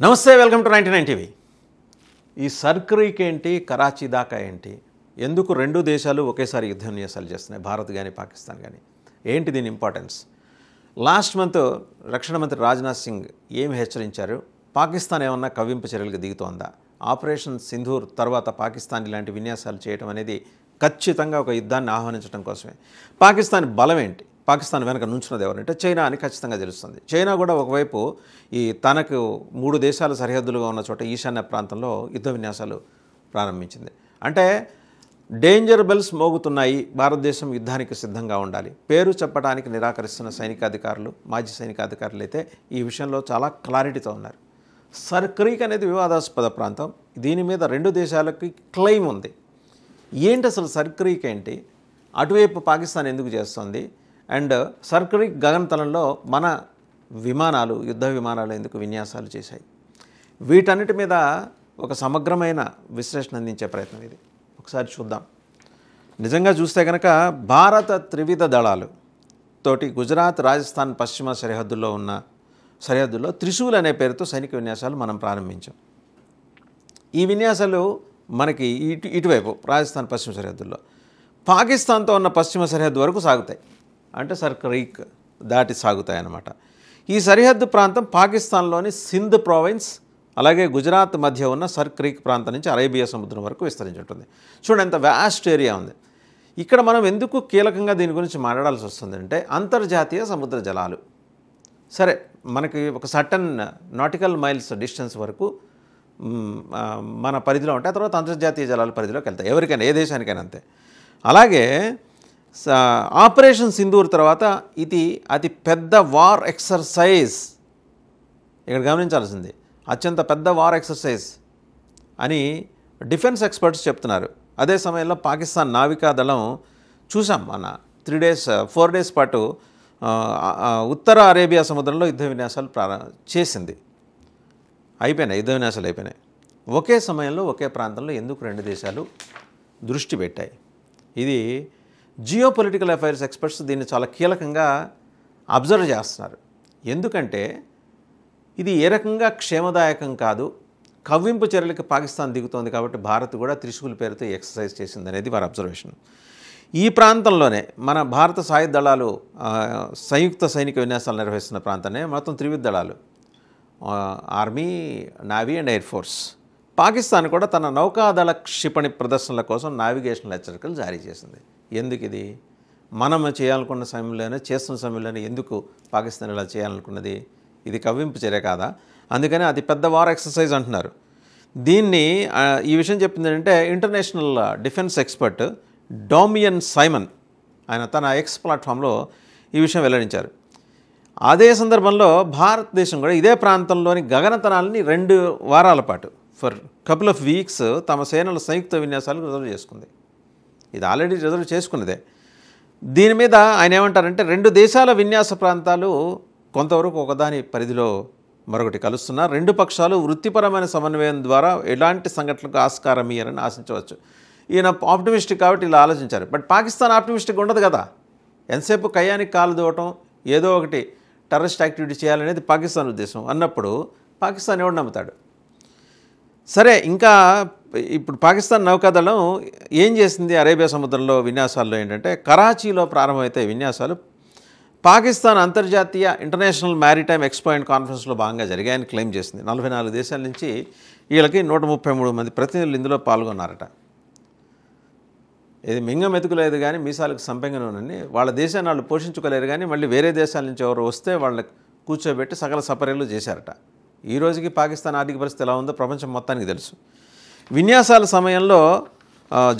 నమస్తే, welcome to 99 TV. ఈ సర్క్రీక్ ఏంటి, కరాచీ దాకా ఏంటి, ఎందుకు రెండు దేశాలు ఒకేసారి యుద్ధ విన్యాసాలు చేస్తున్నాయి, భారత్ కానీ పాకిస్తాన్ కానీ, ఏంటి దీని ఇంపార్టెన్స్? లాస్ట్ మంత్ రక్షణ మంత్రి రాజ్నాథ్ సింగ్ ఏమి హెచ్చరించారు? పాకిస్తాన్ ఏమన్నా కవ్వింపు చర్యలకు దిగుతోందా? ఆపరేషన్ సింధూర్ తర్వాత పాకిస్తాన్ ఇలాంటి విన్యాసాలు చేయడం అనేది ఖచ్చితంగా ఒక యుద్ధాన్ని ఆహ్వానించడం కోసమే. పాకిస్తాన్ బలం ఏంటి, పాకిస్తాన్ వెనక నుంచున్నది ఎవరంటే చైనా అని ఖచ్చితంగా తెలుస్తుంది. చైనా కూడా ఒకవైపు ఈ తనకు 3 దేశాల సరిహద్దులుగా ఉన్న చోట ఈశాన్య ప్రాంతంలో యుద్ధ విన్యాసాలు ప్రారంభించింది. అంటే డేంజర్ బెల్స్ మోగుతున్నాయి, భారతదేశం యుద్ధానికి సిద్ధంగా ఉండాలి. పేరు చెప్పడానికి నిరాకరిస్తున్న సైనికాధికారులు, మాజీ సైనికాధికారులు అయితే ఈ విషయంలో చాలా క్లారిటీతో ఉన్నారు. సర్క్రీక్ అనేది వివాదాస్పద ప్రాంతం. దీని మీద రెండు దేశాలకి క్లెయిమ్ ఉంది. ఏంటి అసలు సర్క్రీక్ ఏంటి, అటువైపు పాకిస్తాన్ ఎందుకు చేస్తుంది, అండ్ సర్క్రీక్ గగనతలంలో మన విమానాలు, యుద్ధ విమానాలు ఎందుకు విన్యాసాలు చేశాయి? వీటన్నిటి మీద ఒక సమగ్రమైన విశ్లేషణ అందించే ప్రయత్నం ఇది. ఒకసారి చూద్దాం. నిజంగా చూస్తే కనుక భారత త్రివిధ దళాలు తోటి గుజరాత్, రాజస్థాన్ పశ్చిమ సరిహద్దుల్లో త్రిశూల్ అనే పేరుతో సైనిక విన్యాసాలు మనం ప్రారంభించాం. ఈ విన్యాసాలు మనకి ఇటువైపు రాజస్థాన్ పశ్చిమ సరిహద్దుల్లో పాకిస్తాన్తో ఉన్న పశ్చిమ సరిహద్దు వరకు సాగుతాయి. అంటే సర్క్రీక్ దాటి సాగుతాయి అన్నమాట. ఈ సరిహద్దు ప్రాంతం పాకిస్తాన్లోని సింధ్ ప్రావిన్స్, అలాగే గుజరాత్ మధ్య ఉన్న సర్క్రీక్ ప్రాంతం నుంచి అరేబియా సముద్రం వరకు విస్తరించి ఉంటుంది. చూడండి, ఎంత వ్యాస్ట్ ఏరియా ఉంది. ఇక్కడ మనం ఎందుకు కీలకంగా దీని గురించి మాట్లాడాల్సి వస్తుందంటే అంతర్జాతీయ సముద్ర జలాలు. సరే, మనకి ఒక సర్టన్ నాటికల్ మైల్స్ డిస్టెన్స్ వరకు మన పరిధిలో ఉంటాయి. తర్వాత అంతర్జాతీయ జలాల పరిధిలోకి వెళ్తాయి, ఎవరికైనా, ఏ దేశానికైనా అంతే. అలాగే ఆపరేషన్ సింధూర్ తర్వాత ఇది అతి పెద్ద వార్ ఎక్సర్సైజ్. ఇక్కడ గమనించాల్సింది, అత్యంత పెద్ద వార్ ఎక్సర్సైజ్ అని డిఫెన్స్ ఎక్స్పర్ట్స్ చెప్తున్నారు. అదే సమయంలో పాకిస్తాన్ నావికా దళం చూసాం, మన 4 డేస్ పాటు ఉత్తర అరేబియా సముద్రంలో యుద్ధ విన్యాసాలు చేసింది. అయిపోయినాయి, యుద్ధ విన్యాసాలు అయిపోయినాయి. ఒకే సమయంలో ఒకే ప్రాంతంలో ఎందుకు రెండు దేశాలు దృష్టి పెట్టాయి? ఇది జియో పొలిటికల్ అఫైర్స్ ఎక్స్పర్ట్స్ దీన్ని చాలా కీలకంగా అబ్జర్వ్ చేస్తున్నారు. ఎందుకంటే ఇది ఏ రకంగా క్షేమదాయకం కాదు. కవ్వింపు చర్యలకు పాకిస్తాన్ దిగుతోంది కాబట్టి భారత్ కూడా త్రిశూల్ పేరుతో ఎక్సర్సైజ్ చేసింది అనేది వారి అబ్జర్వేషన్. ఈ ప్రాంతంలోనే మన భారత సాయుధ దళాలు సంయుక్త సైనిక విన్యాసాలు నిర్వహిస్తున్న ప్రాంతాన్ని మొత్తం త్రివిధ దళాలు, army, navy and air force. Pakistan కూడా తన నౌకాదళ క్షిపణి ప్రదర్శనల కోసం నావిగేషనల్ హెచ్చరికలు జారీ చేసింది. ఎందుకు ఇది? మనం చేయాలనుకున్న సమయంలోనే, చేస్తున్న సమయంలోనే ఎందుకు పాకిస్తాన్ ఇలా చేయాలనుకున్నది? ఇది కవ్వింపు చర్య కాదా? అందుకని అది పెద్ద వార్ ఎక్సర్సైజ్ అంటున్నారు. దీన్ని ఈ విషయం చెప్పింది ఏంటంటే international defence expert Damien Simon, ఆయన తన ఎక్స్ ప్లాట్ఫామ్లో ఈ విషయం వెల్లడించారు. అదే సందర్భంలో భారతదేశం కూడా ఇదే ప్రాంతంలోని గగనతనాలని 2 వారాల పాటు ఫర్ కపుల్ ఆఫ్ వీక్స్ తమ సేనల సంయుక్త విన్యాసాలకు రిజర్వ్ చేసుకుంది. ఇది ఆల్రెడీ రిజర్వ్ చేసుకున్నదే. దీని మీద ఆయన ఏమంటారంటే 2 దేశాల విన్యాస ప్రాంతాలు కొంతవరకు ఒకదాని పరిధిలో మరొకటి కలుస్తున్నా 2 పక్షాలు వృత్తిపరమైన సమన్వయం ద్వారా ఎలాంటి సంఘటనలకు ఆస్కారం ఇయ్యారని ఆశించవచ్చు. ఈయన ఆప్టిమిస్టిక్ కాబట్టి ఇలా ఆలోచించారు. బట్ పాకిస్తాన్ ఆప్టిమిస్టిక్ ఉండదు కదా. ఎంతసేపు కయ్యానికి కాలు దూవటం, ఏదో ఒకటి టెర్రరిస్ట్ యాక్టివిటీ చేయాలనేది పాకిస్తాన్ ఉద్దేశం అన్నప్పుడు పాకిస్తాన్ ఎవడు నమ్ముతాడు? సరే, ఇంకా ఇప్పుడు పాకిస్తాన్ నౌకాదళం ఏం చేసింది అరేబియా సముద్రంలో విన్యాసాల్లో ఏంటంటే, కరాచీలో ప్రారంభమైతే విన్యాసాలు పాకిస్తాన్ అంతర్జాతీయ ఇంటర్నేషనల్ మ్యారిటైమ్ ఎక్స్పో అండ్ కాన్ఫరెన్స్లో భాగంగా జరిగాయని క్లెయిమ్ చేసింది. 44 దేశాల నుంచి వీళ్ళకి 133 మంది ప్రతినిధులు ఇందులో పాల్గొన్నారట. ఇది మింగం ఎతుకులేదు కానీ మీసాలకు సంపెంగనని, వాళ్ళ దేశాన్ని వాళ్ళు పోషించుకోలేరు కానీ మళ్ళీ వేరే దేశాల నుంచి ఎవరు వస్తే వాళ్ళని కూర్చోబెట్టి సకల సపర్యలు చేశారట. ఈ రోజుకి పాకిస్తాన్ ఆర్థిక పరిస్థితి ఎలా ఉందో ప్రపంచం మొత్తానికి తెలుసు. విన్యాసాల సమయంలో,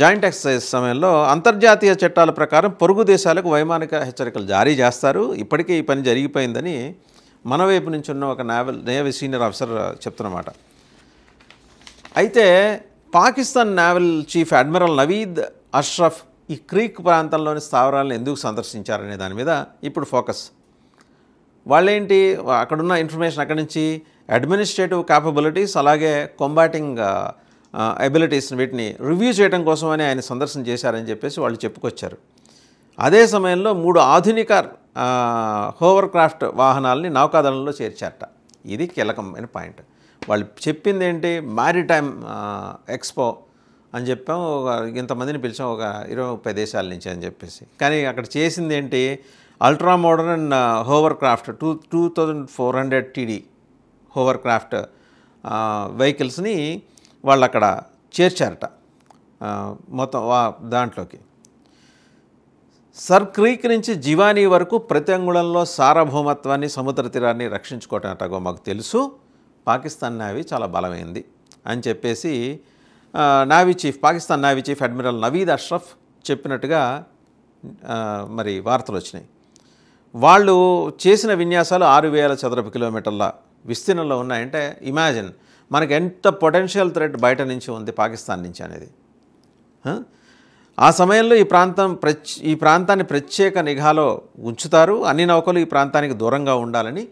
జాయింట్ ఎక్సర్సైజ్ సమయంలో అంతర్జాతీయ చట్టాల ప్రకారం పొరుగు దేశాలకు వైమానిక హెచ్చరికలు జారీ చేస్తారు. ఇప్పటికే ఈ పని జరిగిపోయిందని మన వైపు నుంచి ఉన్న ఒక నేవీ సీనియర్ ఆఫీసర్ చెప్తున్నమాట. అయితే Pakistan naval chief admiral Naveed Ashraf ఈ క్రీక్ ప్రాంతంలోని స్థావరాలను ఎందుకు సందర్శించారనే దాని మీద ఇప్పుడు ఫోకస్. వాళ్ళేంటి, అక్కడున్న ఇన్ఫర్మేషన్ అక్కడి నుంచి అడ్మినిస్ట్రేటివ్ క్యాపబిలిటీస్, అలాగే కాంబాటింగ్ ఎబిలిటీస్ని వీటిని రివ్యూ చేయడం కోసమని ఆయన సందర్శన చేశారని చెప్పేసి వాళ్ళు చెప్పుకొచ్చారు. అదే సమయంలో 3 ఆధునిక హోవర్ క్రాఫ్ట్ వాహనాలని నౌకాదళంలో చేర్చారట. ఇది కీలకమైన పాయింట్. వాళ్ళు చెప్పింది ఏంటి, మ్యారిటైమ్ ఎక్స్పో అని చెప్పాం, ఇంతమందిని పిలిచాం ఒక 20-30 దేశాల నుంచి అని చెప్పేసి. కానీ అక్కడ చేసింది ఏంటి, ultra modern hovercraft 2400 TD hovercraft వెహికల్స్ని వాళ్ళు అక్కడ చేర్చారట మొత్తం దాంట్లోకి. సర్ క్రీక్ నుంచి జివానీ వరకు ప్రతి అంగుళంలో సార్వభౌమత్వాన్ని, సముద్ర తీరాన్ని రక్షించుకోవటం అటగో మాకు తెలుసు, పాకిస్తాన్ నేవీ చాలా బలమైంది అని చెప్పేసి Pakistan navy chief admiral Naveed Ashraf చెప్పినట్టుగా మరి వార్తలు వచ్చినాయి. వాళ్ళు చేసిన విన్యాసాలు 6000 చదరపు కిలోమీటర్ల విస్తీర్ణంలో ఉన్నాయంటే ఇమాజిన్ మనకి ఎంత పొటెన్షియల్ థ్రెట్ బయట నుంచి ఉంది పాకిస్తాన్ నుంచి అనేది. ఆ సమయంలో ఈ ప్రాంతాన్ని ప్రత్యేక నిఘాలో ఉంచుతారు, అన్ని నౌకలు ఈ ప్రాంతానికి దూరంగా ఉండాలని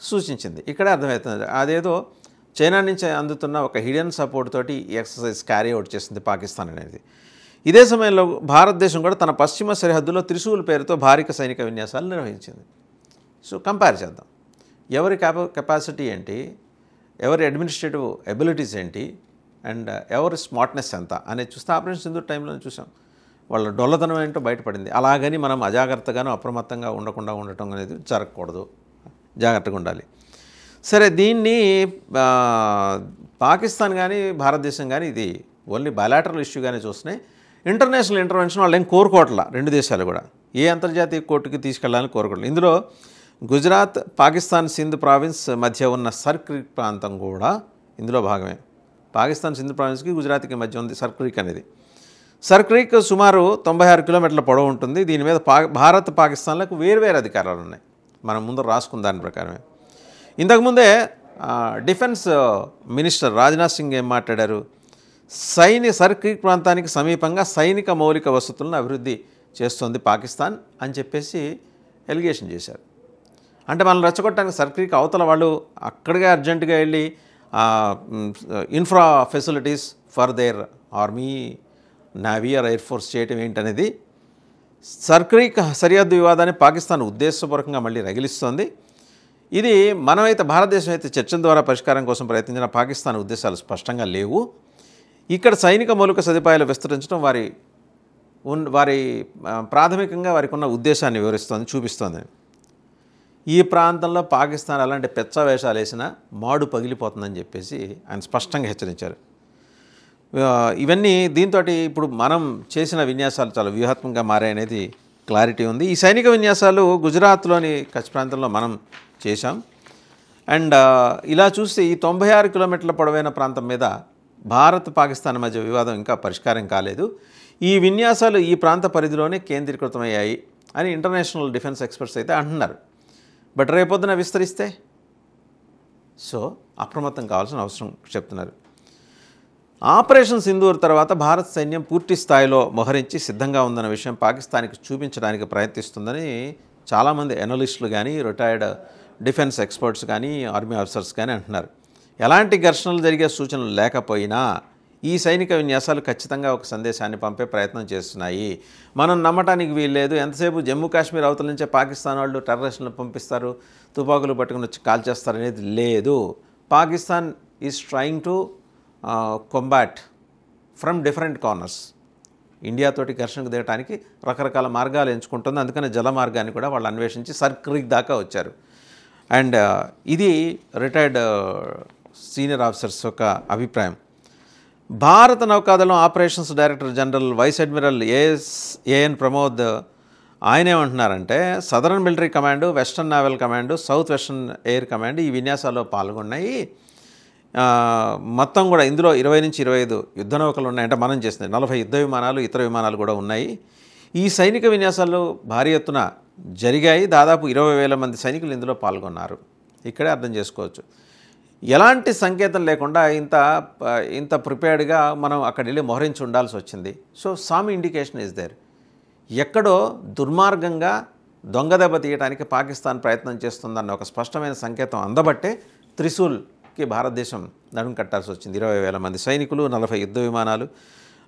సూచించింది. ఇక్కడే అర్థమవుతుంది, అదేదో చైనా నుంచి అందుతున్న ఒక హిడెన్ సపోర్ట్ తోటి ఈ ఎక్సర్సైజ్ క్యారీ అవుట్ చేసింది పాకిస్తాన్ అనేది. ఇదే సమయంలో భారతదేశం కూడా తన పశ్చిమ సరిహద్దులో త్రిశూల్ పేరుతో భారీ సైనిక విన్యాసాలు నిర్వహించింది. సో కంపేర్ చేద్దాం, ఎవరి కెపాసిటీ ఏంటి, ఎవరి అడ్మినిస్ట్రేటివ్ ఎబిలిటీస్ ఏంటి, అండ్ ఎవరి స్మార్ట్నెస్ ఎంత అనేది చూస్తే ఆపరేషన్ సింధూర్ టైంలో చూసాం, వాళ్ళ డొల్లతనం ఏంటో బయటపడింది. అలాగని మనం అజాగ్రత్తగానో అప్రమత్తంగా ఉండటం అనేది జరగకూడదు, జాగ్రత్తగా ఉండాలి. సరే, దీన్ని పాకిస్తాన్ కానీ భారతదేశం కానీ ఇది ఓన్లీ బయలాటరల్ ఇష్యూగానే చూస్తున్నాయి. ఇంటర్నేషనల్ ఇంటర్వెన్షన్ వాళ్ళు ఏం కోరుకోవట్లా, రెండు దేశాలు కూడా ఏ అంతర్జాతీయ కోర్టుకి తీసుకెళ్లాలని కోరుకోవట్లేదు. ఇందులో గుజరాత్, పాకిస్తాన్ సింధ్ ప్రావిన్స్ మధ్య ఉన్న సర్ క్రీక్ ప్రాంతం కూడా ఇందులో భాగమే. పాకిస్తాన్ సింధ్ ప్రావిన్స్కి గుజరాత్కి మధ్య ఉంది సర్ క్రీక్ అనేది. సర్ క్రీక్ సుమారు 96 కిలోమీటర్ల పొడవు ఉంటుంది. దీని మీద భారత్, పాకిస్తాన్లకు వేరువేరు అధికారాలు ఉన్నాయి. మనం ముందు రాసుకున్న దాని ప్రకారమే. ఇంతకుముందే డిఫెన్స్ మినిస్టర్ రాజ్నాథ్ సింగ్ ఏం మాట్లాడారు, సర్ క్రీక్ ప్రాంతానికి సమీపంగా సైనిక మౌలిక వసతులను అభివృద్ధి చేస్తోంది పాకిస్తాన్ అని చెప్పేసి ఎలిగేషన్ చేశారు. అంటే మనం రెచ్చగొట్టడానికి సర్ క్రీక్ అవతల వాళ్ళు అక్కడికే అర్జెంటుగా వెళ్ళి infra facilities for their army, navy or air force చేయటం ఏంటనేది సర్ క్రీక్ సరిహద్దు వివాదాన్ని పాకిస్తాన్ ఉద్దేశపూర్వకంగా మళ్ళీ రగిలిస్తోంది. ఇది మనమైతే భారతదేశం అయితే చర్చల ద్వారా పరిష్కారం కోసం ప్రయత్నించిన పాకిస్తాన్ ఉద్దేశాలు స్పష్టంగా లేవు. ఇక్కడ సైనిక మౌలిక సదుపాయాలు విస్తరించడం వారి ప్రాథమికంగా వారికి ఉన్న ఉద్దేశాన్ని చూపిస్తోంది. ఈ ప్రాంతంలో పాకిస్తాన్ అలాంటి పెచ్చ వేషాలు వేసినా మాడు పగిలిపోతుందని చెప్పేసి ఆయన స్పష్టంగా హెచ్చరించారు. ఇవన్నీ దీంతో ఇప్పుడు మనం చేసిన విన్యాసాలు చాలా వ్యూహాత్మకంగా మారాయనేది క్లారిటీ ఉంది. ఈ సైనిక విన్యాసాలు గుజరాత్లోని కచ్ ప్రాంతంలో మనం చేశాం. అండ్ ఇలా చూస్తే ఈ 96 కిలోమీటర్ల పొడవైన ప్రాంతం మీద భారత్, పాకిస్తాన్ మధ్య వివాదం ఇంకా పరిష్కారం కాలేదు. ఈ విన్యాసాలు ఈ ప్రాంత పరిధిలోనే కేంద్రీకృతమయ్యాయి అని ఇంటర్నేషనల్ డిఫెన్స్ ఎక్స్పర్ట్స్ అయితే అంటున్నారు. బట్ రేపొద్దున విస్తరిస్తే అప్రమత్తం కావాల్సిన అవసరం చెప్తున్నారు. ఆపరేషన్ సింధూర్ తర్వాత భారత్ సైన్యం పూర్తి స్థాయిలో మోహరించి సిద్ధంగా ఉందన్న విషయం పాకిస్తాన్కి చూపించడానికి ప్రయత్నిస్తుందని చాలామంది ఎనలిస్టులు కానీ, రిటైర్డ్ డిఫెన్స్ ఎక్స్పర్ట్స్ కానీ, ఆర్మీ ఆఫీసర్స్ కానీ అంటున్నారు. ఎలాంటి ఘర్షణలు జరిగే సూచనలు లేకపోయినా ఈ సైనిక విన్యాసాలు ఖచ్చితంగా ఒక సందేశాన్ని పంపే ప్రయత్నం చేస్తున్నాయి. మనం నమ్మటానికి వీల్లేదు. ఎంతసేపు జమ్మూ కాశ్మీర్ అవతల నుంచే పాకిస్తాన్ వాళ్ళు టెర్రరిస్టులను పంపిస్తారు, తుపాకులు పట్టుకుని వచ్చి కాల్చేస్తారు అనేది లేదు. Pakistan is trying to combat from different corners. ఇండియాతోటి ఘర్షణకు దిగడానికి రకరకాల మార్గాలు ఎంచుకుంటుంది. అందుకనే జల మార్గాన్ని కూడా వాళ్ళు అన్వేషించి సర్ క్రీక్ దాకా వచ్చారు. అండ్ ఇది రిటైర్డ్ సీనియర్ ఆఫీసర్స్ యొక్క అభిప్రాయం. భారత నౌకాదళం operations director general vice admiral A N Pramod ఆయన ఏమంటున్నారంటే, southern military command, western naval command, south western air command ఈ విన్యాసాల్లో పాల్గొన్నాయి. మొత్తం కూడా ఇందులో 20 నుంచి 25 యుద్ధ నౌకలు ఉన్నాయంటే మనం చేసినాయి. 40 యుద్ధ విమానాలు, ఇతర విమానాలు కూడా ఉన్నాయి. ఈ సైనిక విన్యాసాల్లో భారీ ఎత్తున జరిగాయి. దాదాపు 20,000 మంది సైనికులు ఇందులో పాల్గొన్నారు. ఇక్కడే అర్థం చేసుకోవచ్చు. ఎలాంటి సంకేతం లేకుండా ఇంత ప్రిపేర్డ్గా మనం అక్కడ వెళ్ళి మోహరించి ఉండాల్సి వచ్చింది. Some indication is there. ఎక్కడో దుర్మార్గంగా దొంగ దెబ్బ తీయడానికి పాకిస్తాన్ ప్రయత్నం చేస్తుందన్న ఒక స్పష్టమైన సంకేతం అందబట్టే త్రిశూల్కి భారతదేశం నడుం కట్టాల్సి వచ్చింది. 20,000 మంది సైనికులు, 40 యుద్ధ విమానాలు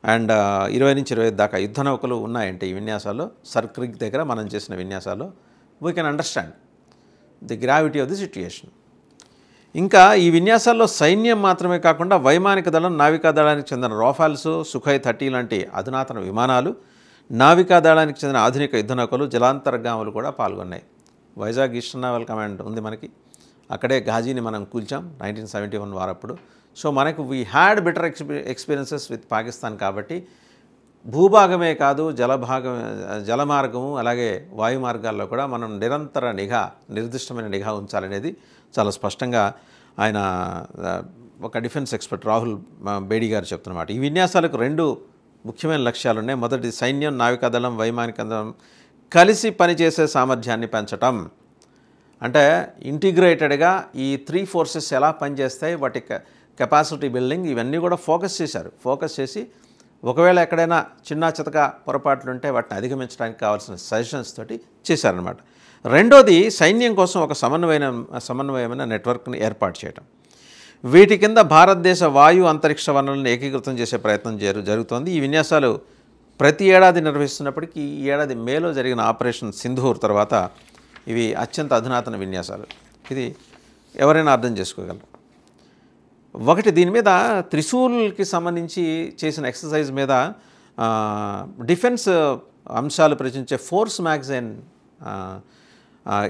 అండ్ 20 నుంచి 25 దాకా యుద్ధ నౌకలు ఉన్నాయంటే ఈ విన్యాసాల్లో, సర్ క్రీక్ దగ్గర మనం చేసిన విన్యాసాల్లో. We can understand the gravity of the situation. ఇంకా ఈ విన్యాసాల్లో సైన్యం మాత్రమే కాకుండా వైమానిక దళం, నావికా దళానికి చెందిన రాఫాల్స్, సుఖాయ్ 30 లాంటి అధునాతన విమానాలు, నావికా దళానికి చెందిన ఆధునిక యుద్ధ నౌకలు, జలాంతర్గాములు కూడా పాల్గొన్నాయి. వైజాగ్ ఈస్టర్న్ నావల్ కమాండ్ ఉంది మనకి, అక్కడే ఘాజీని మనం కూల్చాం 1971 వారప్పుడు. సో మనకు we had better experiences with Pakistan. కాబట్టి భూభాగమే కాదు జలమార్గము అలాగే వాయు మార్గాల్లో కూడా మనం నిరంతర నిర్దిష్టమైన నిఘా ఉంచాలనేది చాలా స్పష్టంగా ఆయన ఒక డిఫెన్స్ ఎక్స్పర్ట్ రాహుల్ బేడి గారు చెప్తున్నమాట. ఈ విన్యాసాలకు 2 ముఖ్యమైన లక్ష్యాలు ఉన్నాయి. మొదటి సైన్యం, నావికాదళం, వైమానిక దళం కలిసి పనిచేసే సామర్థ్యాన్ని పెంచటం. అంటే ఇంటిగ్రేటెడ్గా ఈ 3 ఫోర్సెస్ ఎలా పనిచేస్తాయి, వాటి కెపాసిటీ బిల్డింగ్ ఇవన్నీ కూడా ఫోకస్ చేశారు. ఫోకస్ చేసి ఒకవేళ ఎక్కడైనా చిన్న చితక పొరపాట్లు ఉంటే వాటిని అధిగమించడానికి కావాల్సిన సజెషన్స్ తోటి చేశారనమాట. రెండోది సైన్యం కోసం ఒక సమన్వయమైన నెట్వర్క్ని ఏర్పాటు చేయడం. వీటి కింద భారతదేశ వాయు అంతరిక్ష వనరులను ఏకీకృతం చేసే ప్రయత్నం జరుగుతోంది. ఈ విన్యాసాలు ప్రతి ఏడాది నిర్వహిస్తున్నప్పటికీ ఈ ఏడాది మేలో జరిగిన ఆపరేషన్ సింధూర్ తర్వాత ఇవి అత్యంత అధునాతన విన్యాసాలు. ఇది ఎవరైనా అర్థం చేసుకోగలరు. ఒకటి దీని మీద త్రిశూల్కి సంబంధించి చేసిన ఎక్సర్సైజ్ మీద డిఫెన్స్ అంశాలు ప్రచురించే ఫోర్స్ మ్యాగజైన్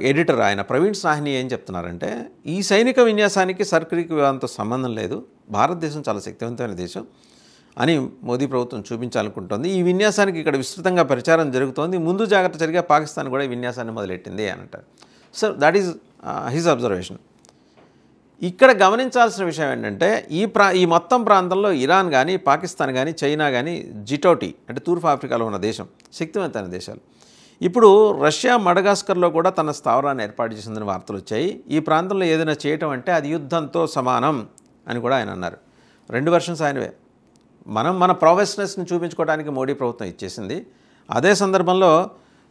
ఎడిటర్ ఆయన ప్రవీణ్ సాహ్ని ఏం చెప్తున్నారంటే, ఈ సైనిక విన్యాసానికి సర్క్రీక్ వివాదంతో సంబంధం లేదు, భారతదేశం చాలా శక్తివంతమైన దేశం అని మోదీ ప్రభుత్వం చూపించాలనుకుంటోంది. ఈ విన్యాసానికి ఇక్కడ విస్తృతంగా ప్రచారం జరుగుతోంది. ముందు జాగ్రత్త జరిగే పాకిస్తాన్ కూడా ఈ విన్యాసాన్ని మొదలెట్టింది అని అంటారు. So that is his observation. ఇక్కడ గమనించాల్సిన విషయం ఏంటంటే ఈ మొత్తం ప్రాంతంలో ఇరాన్ కానీ, పాకిస్తాన్ కానీ, చైనా కానీ, G20 అంటే తూర్పు ఆఫ్రికాలో ఉన్న దేశం, శక్తివంతమైన దేశాలు. ఇప్పుడు రష్యా మడగాస్కర్లో కూడా తన స్థావరాన్ని ఏర్పాటు చేసిందని వార్తలు వచ్చాయి. ఈ ప్రాంతంలో ఏదైనా చేయటం అంటే అది యుద్ధంతో సమానం అని కూడా ఆయన అన్నారు. 2 వెర్షన్స్ ఆయనవే. మన ప్రావెస్నెస్ని చూపించుకోవడానికి మోడీ ప్రభుత్వం ఇచ్చేసింది. అదే సందర్భంలో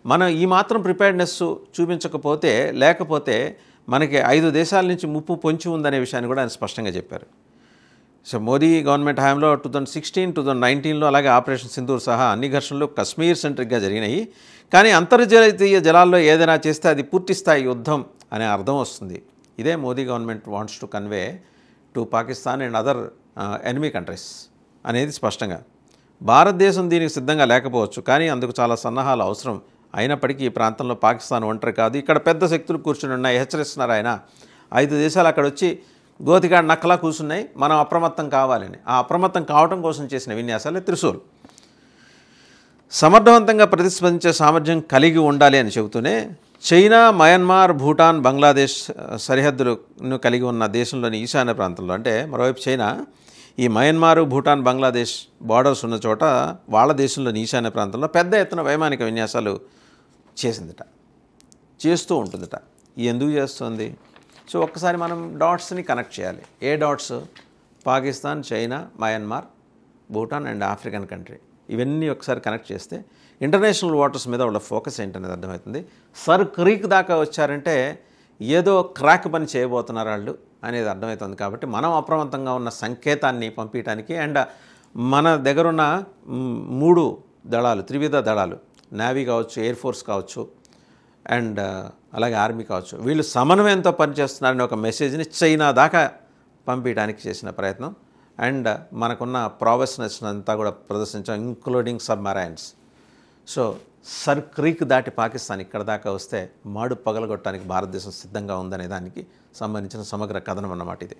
మనం ఈ మాత్రం ప్రిపేర్డ్నెస్ చూపించకపోతే, లేకపోతే మనకి 5 దేశాల నుంచి ముప్పు పొంచి ఉందనే విషయాన్ని కూడా ఆయన స్పష్టంగా చెప్పారు. సో మోదీ గవర్నమెంట్ హయాంలో 2016, 2019లో అలాగే ఆపరేషన్ సింధూర్ సహా అన్ని ఘర్షణలు కశ్మీర్ సెంట్రిక్గా జరిగినాయి. కానీ అంతర్జాతీయ జలాల్లో ఏదైనా చేస్తే అది పూర్తి స్థాయి యుద్ధం అనే అర్థం వస్తుంది. ఇదే Modi government wants to convey to Pakistan and other enemy countries అనేది స్పష్టంగా. భారతదేశం దీనికి సిద్ధంగా లేకపోవచ్చు, కానీ అందుకు చాలా సన్నాహాలు అవసరం. అయినప్పటికీ ఈ ప్రాంతంలో పాకిస్తాన్ ఒంటరి కాదు, ఇక్కడ పెద్ద శక్తులు కూర్చుని ఉన్నాయి, హెచ్చరిస్తున్నారు ఆయన. 5 దేశాలు అక్కడ వచ్చి గోతికాడ నక్కలా కూర్చున్నాయి, మనం అప్రమత్తం కావాలని. ఆ అప్రమత్తం కావడం కోసం చేసిన విన్యాసాలే త్రిశూల్. సమర్థవంతంగా ప్రతిస్పందించే సామర్థ్యం కలిగి ఉండాలి అని చెబుతూనే చైనా, మయన్మార్, భూటాన్, బంగ్లాదేశ్ సరిహద్దులను కలిగి ఉన్న దేశంలోని ఈశాన్య ప్రాంతంలో, అంటే మరోవైపు చైనా ఈ మయన్మారు, భూటాన్, బంగ్లాదేశ్ బార్డర్స్ ఉన్న చోట వాళ్ళ దేశంలోని ఈశాన్య ప్రాంతంలో పెద్ద ఎత్తున వైమానిక విన్యాసాలు చేస్తూ ఉంటుందట. ఎందుకు చేస్తుంది? సో ఒక్కసారి మనం డాట్స్ని కనెక్ట్ చేయాలి. ఏ dots? Pakistan, China, Myanmar, Bhutan and African country. ఇవన్నీ ఒకసారి కనెక్ట్ చేస్తే ఇంటర్నేషనల్ వాటర్స్ మీద వాళ్ళ ఫోకస్ ఏంటనేది అర్థమవుతుంది. సర్ క్రీక్ దాకా వచ్చారంటే ఏదో క్రాక్ పని చేయబోతున్నారు వాళ్ళు అనేది అర్థమవుతుంది. కాబట్టి మనం అప్రమత్తంగా ఉన్న సంకేతాన్ని పంపించడానికి అండ్ మన దగ్గరున్న 3 దళాలు, త్రివిధ దళాలు, నేవీ కావచ్చు, ఎయిర్ ఫోర్స్ కావచ్చు అండ్ అలాగే ఆర్మీ కావచ్చు, వీళ్ళు సమన్వయంతో పనిచేస్తున్నారని ఒక మెసేజ్ని చైనా దాకా పంపించడానికి చేసిన ప్రయత్నం. అండ్ మనకున్న ప్రావెస్నెస్ అంతా కూడా ప్రదర్శించాం, including submarines. So Sir Creek దాటి పాకిస్తాన్ ఇక్కడ దాకా వస్తే మాడు పగలగొట్టడానికి భారతదేశం సిద్ధంగా ఉందనే దానికి సంబంధించిన సమగ్ర కథనం అన్నమాట ఇది.